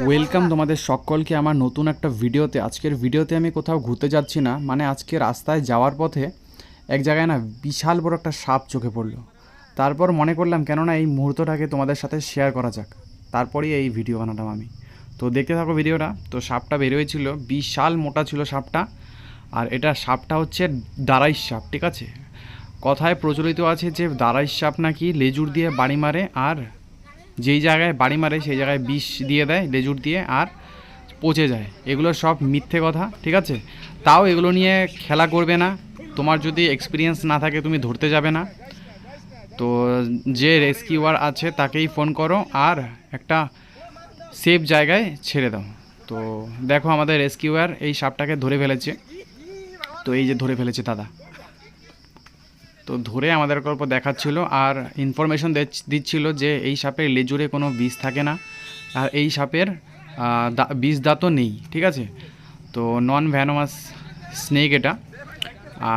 Welcome তোমাদের সকলকে আমার নতুন একটা ভিডিওতে। আজকের ভিডিওতে আমি কোথাও ঘুরতে যাচ্ছি না, মানে আজকে রাস্তায় যাওয়ার পথে এক জায়গায় না বিশাল বড় একটা সাপ চোখে পড়লো। তারপর মনে করলাম কেননা এই মুহূর্তটাকে তোমাদের সাথে শেয়ার করা যাক, তারপরেই এই ভিডিও বানালাম আমি। তো দেখতে থাকো ভিডিওটা। তো সাপটা বেরোয়েছিল, বিশাল মোটা ছিল সাপটা। আর এটা সাপটা হচ্ছে দাঁড়াই সাপ, ঠিক আছে। কথায় প্রচলিত আছে যে দাঁড়াই সাপ নাকি লেজুর দিয়ে বাড়ি মারে, আর যেই জায়গায় বাড়ি মারে সেই জায়গায় বিষ দিয়ে দেয় লেজুর দিয়ে, আর পচে যায়। এগুলো সব মিথ্যে কথা, ঠিক আছে। তাও এগুলো নিয়ে খেলা করবে না। তোমার যদি এক্সপিরিয়েন্স না থাকে তুমি ধরতে যাবে না। তো যে রেস্কিউয়ার আছে তাকেই ফোন করো আর একটা সেফ জায়গায় ছেড়ে দাও। তো দেখো আমাদের রেস্কিউয়ার এই সাপটাকে ধরে ফেলেছে। তো এই যে ধরে ফেলেছে দাদা, তো ধরে আমাদের গল্প দেখাচ্ছিল আর ইনফরমেশন দিচ্ছিল যে এই সাপের লেজুরে কোনো বিষ থাকে না, আর এই সাপের বিষ দাঁতও নেই, ঠিক আছে। তো নন ভ্যানোমাস স্নেক এটা।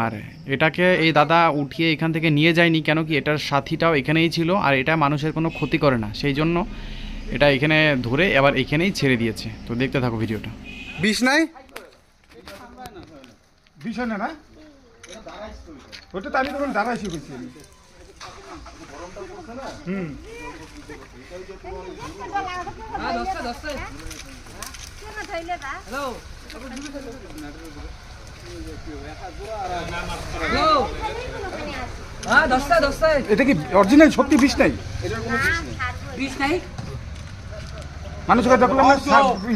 আর এটাকে এই দাদা উঠিয়ে এখান থেকে নিয়ে যায়নি, কেন কি এটার সাথীটাও এখানেই ছিল, আর এটা মানুষের কোনো ক্ষতি করে না, সেই জন্য এটা এখানে ধরে এবার এখানেই ছেড়ে দিয়েছে। তো দেখতে থাকো ভিডিওটা। বিষ নাই, বিষ হয় না, ওটা তো আমি তখন দাঁড়াইছি বলছি। এটা কি অরিজিনাল সত্যি বিষ নাই? বিষ নাই, মানুষকে দেখলাম না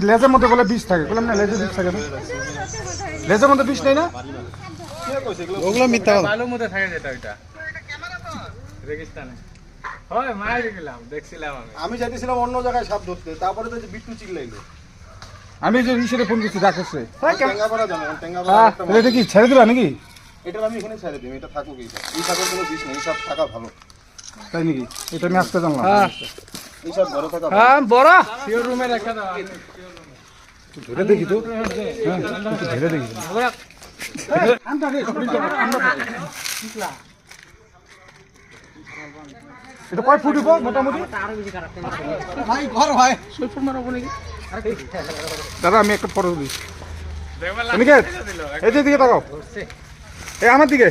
লেজের মধ্যে বলে বিষ থাকে, বললাম না লেজের বিষ থাকে না, লেজের মধ্যে বিষ নেই না, ওগুলো মিথ্যা কথা। বালুর মধ্যে থাকে যেটা, ওইটা রেগিস্তানে হয়। মায়ের গেলাম, দেখছিলাম আমি যাইতেছিলাম অন্য জায়গায় সাপ ধরতে, তারপরে তো যে বিট্টু চিল্লাইলো। আমি যে ইসেরে ফোন করছি ডাকছে, টেঙ্গাপাড়া জানো, টেঙ্গাপাড়া এটা কি ছেড়ে দিবা নাকি? এটা আমি এখানে ছেড়ে দিই, এটা থাকুক। এই সাপের কোনো বিষ নেই, এই সাপ থাকা ভালো। তাই নাকি? এটা আমি আজকে জানলাম। এই সাপ বড় থাকা বড় সিওর রুমে রেখে দাও। ধরে দেখি তো, হ্যাঁ ধরে দেখি। এটা কয় ফুট হবো মোটামুটি? দাদা আমি একটা ফটো দিই। এই যে দিকে তাকাও, এই আমার দিকে।